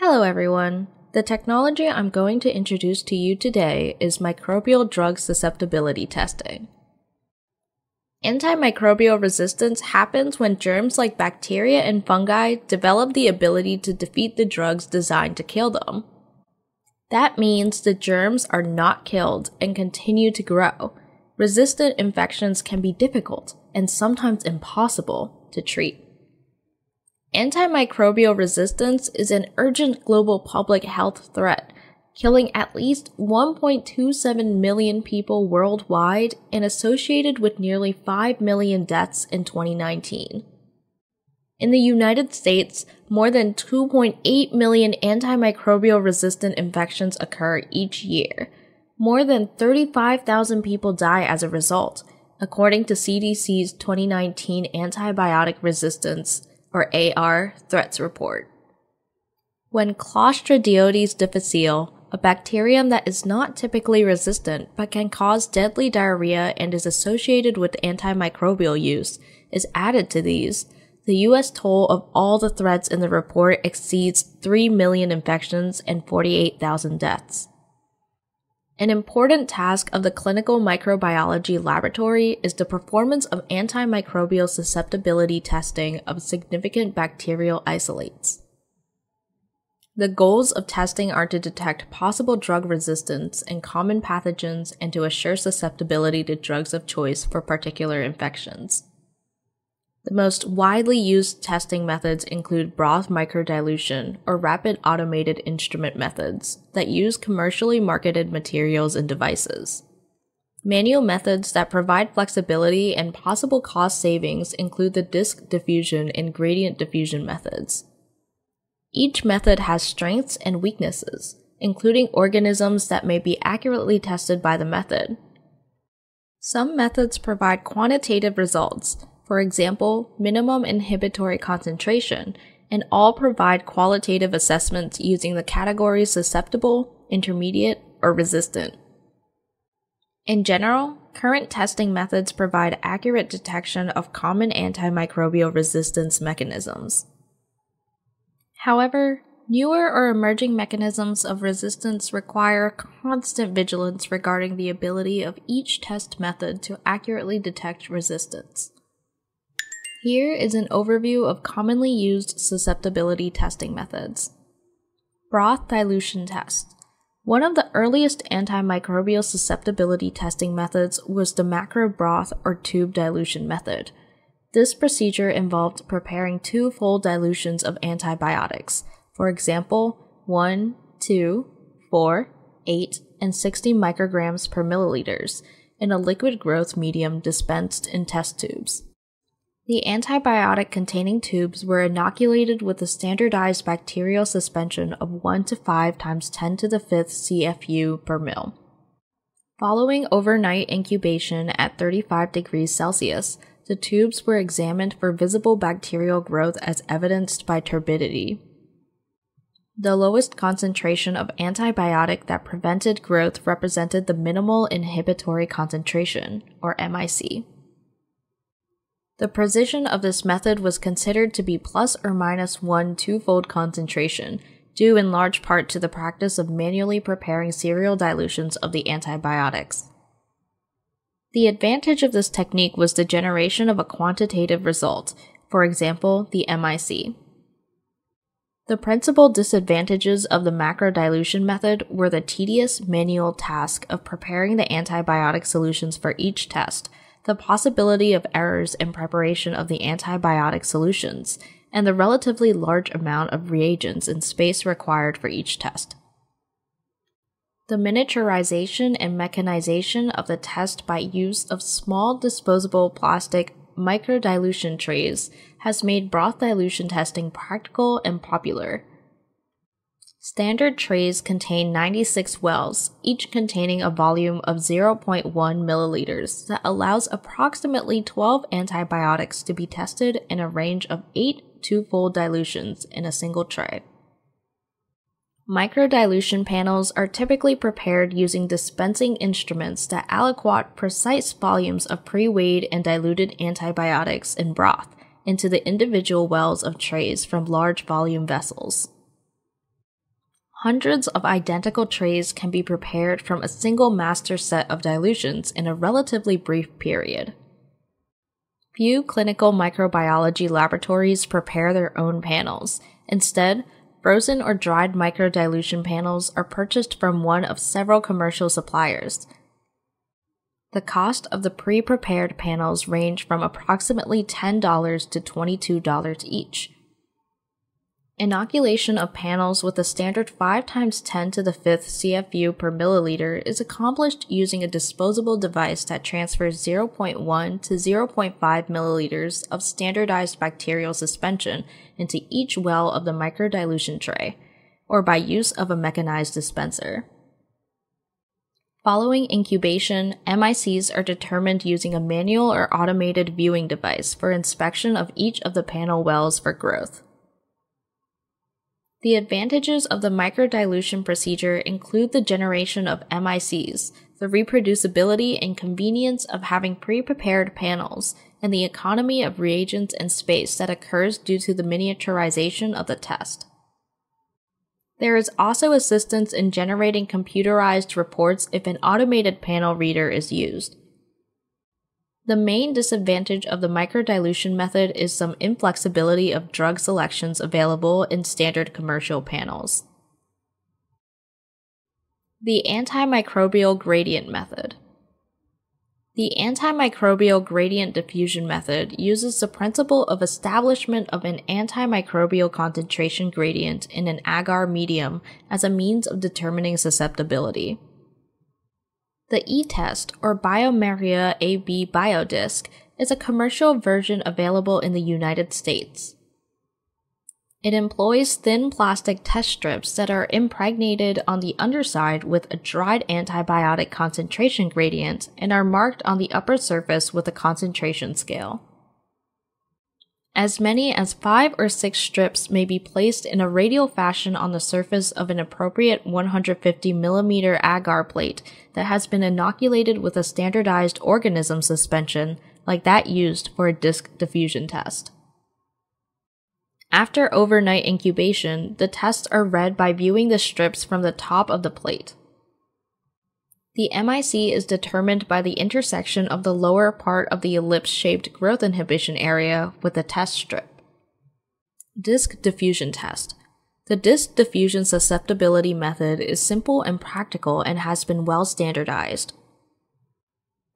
Hello everyone! The technology I'm going to introduce to you today is microbial drug susceptibility testing. Antimicrobial resistance happens when germs like bacteria and fungi develop the ability to defeat the drugs designed to kill them. That means the germs are not killed and continue to grow. Resistant infections can be difficult and sometimes impossible to treat. Antimicrobial resistance is an urgent global public health threat, killing at least 1.27 million people worldwide and associated with nearly 5 million deaths in 2019. In the United States, more than 2.8 million antimicrobial resistant infections occur each year. More than 35,000 people die as a result, according to CDC's 2019 Antibiotic Resistance or AR Threats Report. When Clostridioides difficile, a bacterium that is not typically resistant but can cause deadly diarrhea and is associated with antimicrobial use, is added to these, the U.S. toll of all the threats in the report exceeds 3 million infections and 48,000 deaths. An important task of the clinical microbiology laboratory is the performance of antimicrobial susceptibility testing of significant bacterial isolates. The goals of testing are to detect possible drug resistance in common pathogens and to assure susceptibility to drugs of choice for particular infections. The most widely used testing methods include broth microdilution or rapid automated instrument methods that use commercially marketed materials and devices. Manual methods that provide flexibility and possible cost savings include the disk diffusion and gradient diffusion methods. Each method has strengths and weaknesses, including organisms that may be accurately tested by the method. Some methods provide quantitative results, for example, minimum inhibitory concentration, and all provide qualitative assessments using the categories susceptible, intermediate, or resistant. In general, current testing methods provide accurate detection of common antimicrobial resistance mechanisms. However, newer or emerging mechanisms of resistance require constant vigilance regarding the ability of each test method to accurately detect resistance. Here is an overview of commonly used susceptibility testing methods. Broth dilution test. One of the earliest antimicrobial susceptibility testing methods was the macro broth or tube dilution method. This procedure involved preparing two full dilutions of antibiotics, for example, 1, 2, 4, 8, and 60 micrograms per milliliters, in a liquid growth medium dispensed in test tubes. The antibiotic-containing tubes were inoculated with a standardized bacterial suspension of 1 to 5 times 10 to the 5th CFU per ml. Following overnight incubation at 35 degrees Celsius, the tubes were examined for visible bacterial growth as evidenced by turbidity. The lowest concentration of antibiotic that prevented growth represented the minimal inhibitory concentration, or MIC. The precision of this method was considered to be plus or minus 1 two-fold concentration, due in large part to the practice of manually preparing serial dilutions of the antibiotics. The advantage of this technique was the generation of a quantitative result, for example, the MIC. The principal disadvantages of the macro dilution method were the tedious manual task of preparing the antibiotic solutions for each test, the possibility of errors in preparation of the antibiotic solutions, and the relatively large amount of reagents and space required for each test. The miniaturization and mechanization of the test by use of small disposable plastic microdilution trays has made broth dilution testing practical and popular. Standard trays contain 96 wells, each containing a volume of 0.1 milliliters that allows approximately 12 antibiotics to be tested in a range of 8 two-fold dilutions in a single tray. Microdilution panels are typically prepared using dispensing instruments that aliquot precise volumes of pre-weighed and diluted antibiotics in broth into the individual wells of trays from large volume vessels. Hundreds of identical trays can be prepared from a single master set of dilutions in a relatively brief period. Few clinical microbiology laboratories prepare their own panels. Instead, frozen or dried microdilution panels are purchased from one of several commercial suppliers. The cost of the pre-prepared panels range from approximately $10 to $22 each. Inoculation of panels with a standard 5 × 10 to the 5th CFU per milliliter is accomplished using a disposable device that transfers 0.1 to 0.5 milliliters of standardized bacterial suspension into each well of the microdilution tray, or by use of a mechanized dispenser. Following incubation, MICs are determined using a manual or automated viewing device for inspection of each of the panel wells for growth. The advantages of the microdilution procedure include the generation of MICs, the reproducibility and convenience of having pre-prepared panels, and the economy of reagents and space that occurs due to the miniaturization of the test. There is also assistance in generating computerized reports if an automated panel reader is used. The main disadvantage of the microdilution method is some inflexibility of drug selections available in standard commercial panels. The antimicrobial gradient method. The antimicrobial gradient diffusion method uses the principle of establishment of an antimicrobial concentration gradient in an agar medium as a means of determining susceptibility. The e-test, or Biomaria AB Biodisc, is a commercial version available in the United States. It employs thin plastic test strips that are impregnated on the underside with a dried antibiotic concentration gradient and are marked on the upper surface with a concentration scale. As many as 5 or 6 strips may be placed in a radial fashion on the surface of an appropriate 150 mm agar plate that has been inoculated with a standardized organism suspension like that used for a disc diffusion test. After overnight incubation, the tests are read by viewing the strips from the top of the plate. The MIC is determined by the intersection of the lower part of the ellipse-shaped growth inhibition area with the test strip. Disc diffusion test. The disc diffusion susceptibility method is simple and practical and has been well standardized.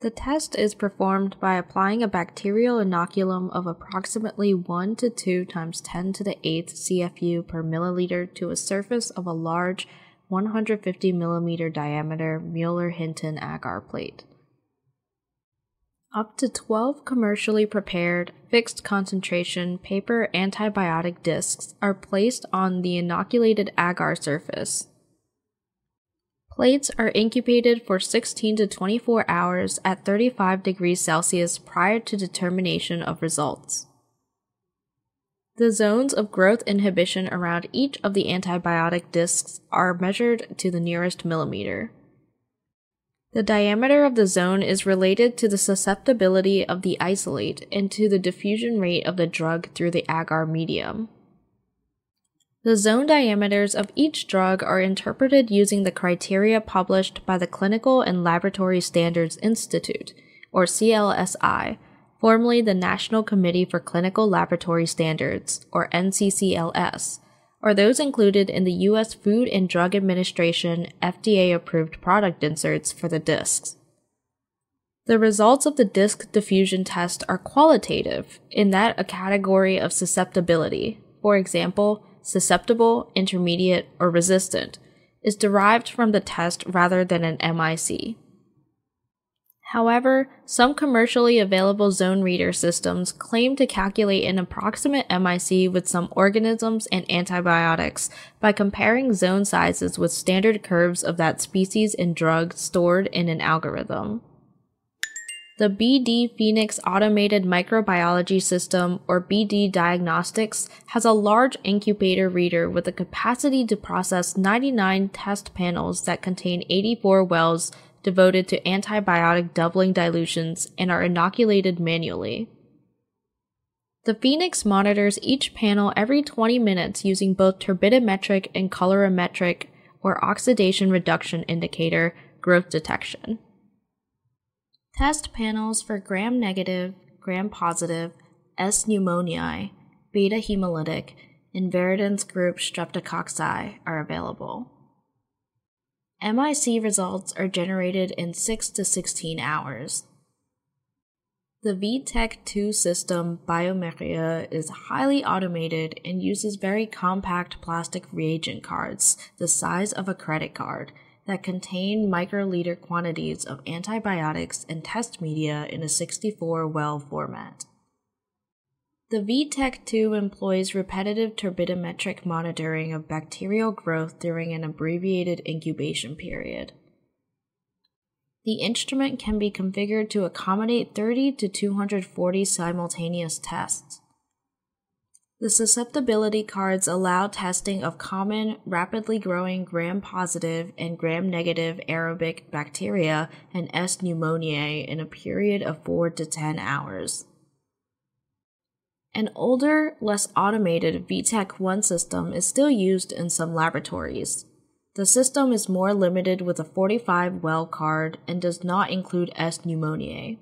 The test is performed by applying a bacterial inoculum of approximately 1 to 2 × 10 to the 8th CFU per milliliter to a surface of a large 150 mm diameter Mueller-Hinton agar plate. Up to 12 commercially prepared, fixed concentration paper antibiotic discs are placed on the inoculated agar surface. Plates are incubated for 16 to 24 hours at 35 degrees Celsius prior to determination of results. The zones of growth inhibition around each of the antibiotic discs are measured to the nearest millimeter. The diameter of the zone is related to the susceptibility of the isolate and to the diffusion rate of the drug through the agar medium. The zone diameters of each drug are interpreted using the criteria published by the Clinical and Laboratory Standards Institute, or CLSI, formerly the National Committee for Clinical Laboratory Standards, or NCCLS, or those included in the U.S. Food and Drug Administration FDA-approved product inserts for the discs. The results of the disc diffusion test are qualitative, in that a category of susceptibility, for example, susceptible, intermediate, or resistant, is derived from the test rather than an MIC. However, some commercially available zone reader systems claim to calculate an approximate MIC with some organisms and antibiotics by comparing zone sizes with standard curves of that species and drug stored in an algorithm. The BD Phoenix Automated Microbiology System, or BD Diagnostics, has a large incubator reader with the capacity to process 99 test panels that contain 84 wells devoted to antibiotic doubling dilutions and are inoculated manually. The Phoenix monitors each panel every 20 minutes using both turbidimetric and colorimetric, or oxidation reduction indicator, growth detection. Test panels for gram-negative, gram-positive, S. pneumoniae, beta hemolytic, and Viridans group streptococci are available. MIC results are generated in 6 to 16 hours. The VTech 2 system Biomeria is highly automated and uses very compact plastic reagent cards, the size of a credit card, that contain microliter quantities of antibiotics and test media in a 64-well format. The VTech 2 employs repetitive turbidimetric monitoring of bacterial growth during an abbreviated incubation period. The instrument can be configured to accommodate 30 to 240 simultaneous tests. The susceptibility cards allow testing of common, rapidly growing gram-positive and gram-negative aerobic bacteria and S. pneumoniae in a period of 4 to 10 hours. An older, less automated VTech 1 system is still used in some laboratories. The system is more limited with a 45-well card and does not include S. pneumoniae.